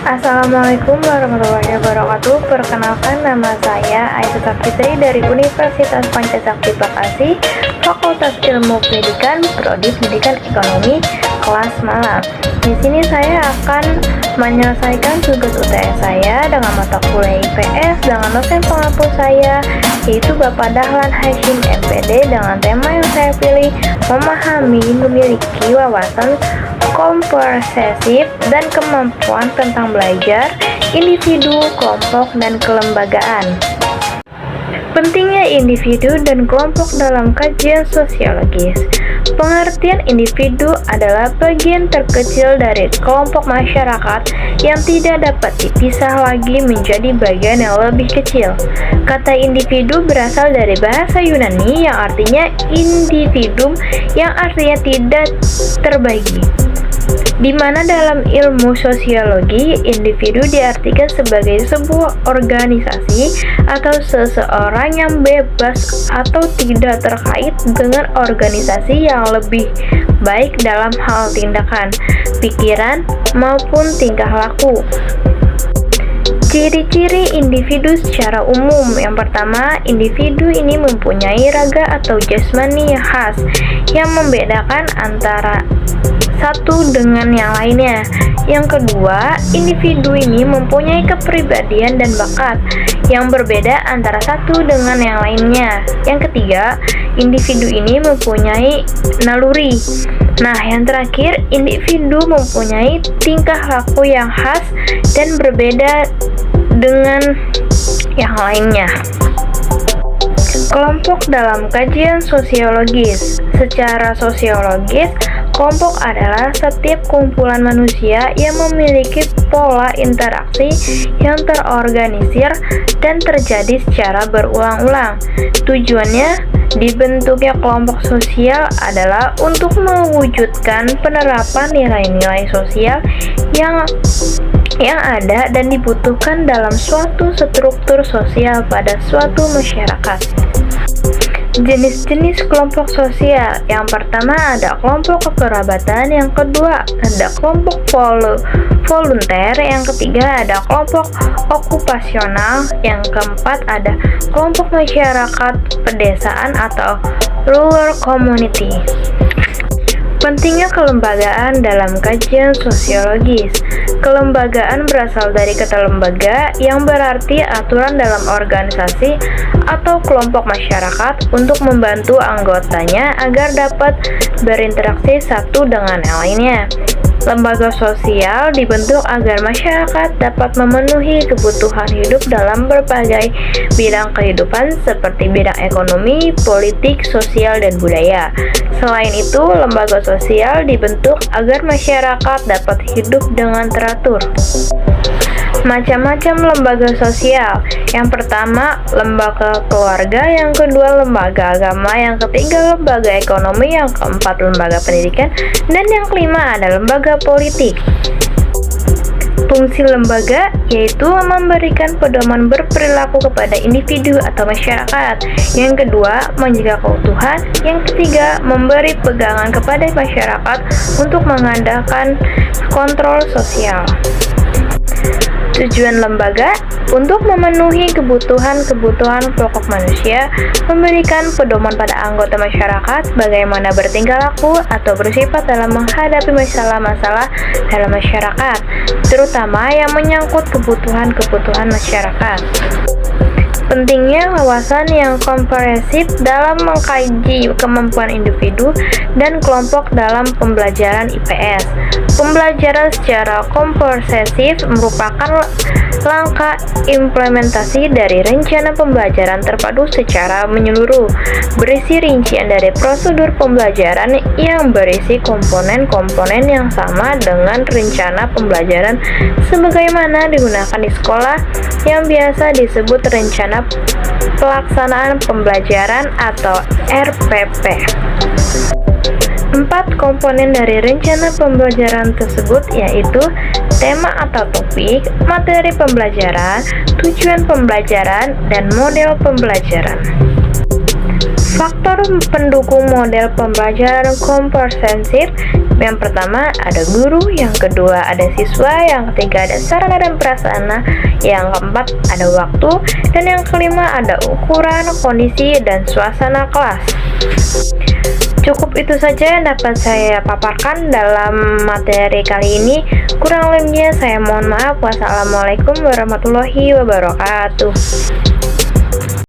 Assalamualaikum warahmatullahi wabarakatuh. Perkenalkan, nama saya Aisyah Fitri dari Universitas Pancasakti Bekasi, Fakultas Ilmu Pendidikan, Prodi Pendidikan Ekonomi, kelas malam. Di sini saya akan menyelesaikan tugas UTS saya dengan mata kuliah IPS dengan dosen pengampu saya, yaitu Bapak Dahlan Hasyim MPD, dengan tema yang saya pilih, memahami, memiliki wawasan komprehensif dan kemampuan tentang belajar, individu, kelompok, dan kelembagaan. Pentingnya individu dan kelompok dalam kajian sosiologis. Pengertian individu adalah bagian terkecil dari kelompok masyarakat yang tidak dapat dipisah lagi menjadi bagian yang lebih kecil. Kata individu berasal dari bahasa Yunani yang artinya individuum, yang artinya tidak terbagi. Di mana dalam ilmu sosiologi, individu diartikan sebagai sebuah organisasi atau seseorang yang bebas atau tidak terkait dengan organisasi yang lebih baik dalam hal tindakan, pikiran, maupun tingkah laku. Ciri-ciri individu secara umum. Yang pertama, individu ini mempunyai raga atau jasmani khas yang membedakan antara satu dengan yang lainnya. Yang kedua, individu ini mempunyai kepribadian dan bakat yang berbeda antara satu dengan yang lainnya. Yang ketiga, individu ini mempunyai naluri. Nah, yang terakhir, individu mempunyai tingkah laku yang khas dan berbeda dengan yang lainnya. Kelompok dalam kajian sosiologis. Secara sosiologis, kelompok adalah setiap kumpulan manusia yang memiliki pola interaksi yang terorganisir dan terjadi secara berulang-ulang. Tujuannya dibentuknya kelompok sosial adalah untuk mewujudkan penerapan nilai-nilai sosial yang ada dan dibutuhkan dalam suatu struktur sosial pada suatu masyarakat. Jenis-jenis kelompok sosial. Yang pertama ada kelompok kekerabatan, yang kedua ada kelompok volunteer, yang ketiga ada kelompok okupasional, yang keempat ada kelompok masyarakat pedesaan atau rural community. Pentingnya kelembagaan dalam kajian sosiologis. Kelembagaan berasal dari kata lembaga yang berarti aturan dalam organisasi atau kelompok masyarakat untuk membantu anggotanya agar dapat berinteraksi satu dengan yang lainnya. Lembaga sosial dibentuk agar masyarakat dapat memenuhi kebutuhan hidup dalam berbagai bidang kehidupan seperti bidang ekonomi, politik, sosial, dan budaya. Selain itu, lembaga sosial dibentuk agar masyarakat dapat hidup dengan teratur. Macam-macam lembaga sosial. Yang pertama, lembaga keluarga, yang kedua lembaga agama, yang ketiga lembaga ekonomi, yang keempat lembaga pendidikan, dan yang kelima ada lembaga politik. Fungsi lembaga yaitu memberikan pedoman berperilaku kepada individu atau masyarakat. Yang kedua, menjaga keutuhan. Yang ketiga, memberi pegangan kepada masyarakat untuk mengadakan kontrol sosial. Tujuan lembaga untuk memenuhi kebutuhan-kebutuhan pokok manusia, memberikan pedoman pada anggota masyarakat bagaimana bertingkah laku atau bersifat dalam menghadapi masalah-masalah dalam masyarakat, terutama yang menyangkut kebutuhan-kebutuhan masyarakat. Pentingnya wawasan yang komprehensif dalam mengkaji kemampuan individu dan kelompok dalam pembelajaran IPS. Pembelajaran secara komprehensif merupakan langkah implementasi dari rencana pembelajaran terpadu secara menyeluruh, berisi rincian dari prosedur pembelajaran yang berisi komponen-komponen yang sama dengan rencana pembelajaran sebagaimana digunakan di sekolah, yang biasa disebut rencana pelaksanaan pembelajaran atau RPP. 4 komponen dari rencana pembelajaran tersebut yaitu tema atau topik, materi pembelajaran, tujuan pembelajaran, dan model pembelajaran. Faktor pendukung model pembelajaran komprehensif Yang pertama ada guru, yang kedua ada siswa, yang ketiga ada sarana dan prasarana, yang keempat ada waktu, dan yang kelima ada ukuran, kondisi, dan suasana kelas. Cukup itu saja yang dapat saya paparkan dalam materi kali ini. Kurang lebihnya saya mohon maaf. Wassalamualaikum warahmatullahi wabarakatuh.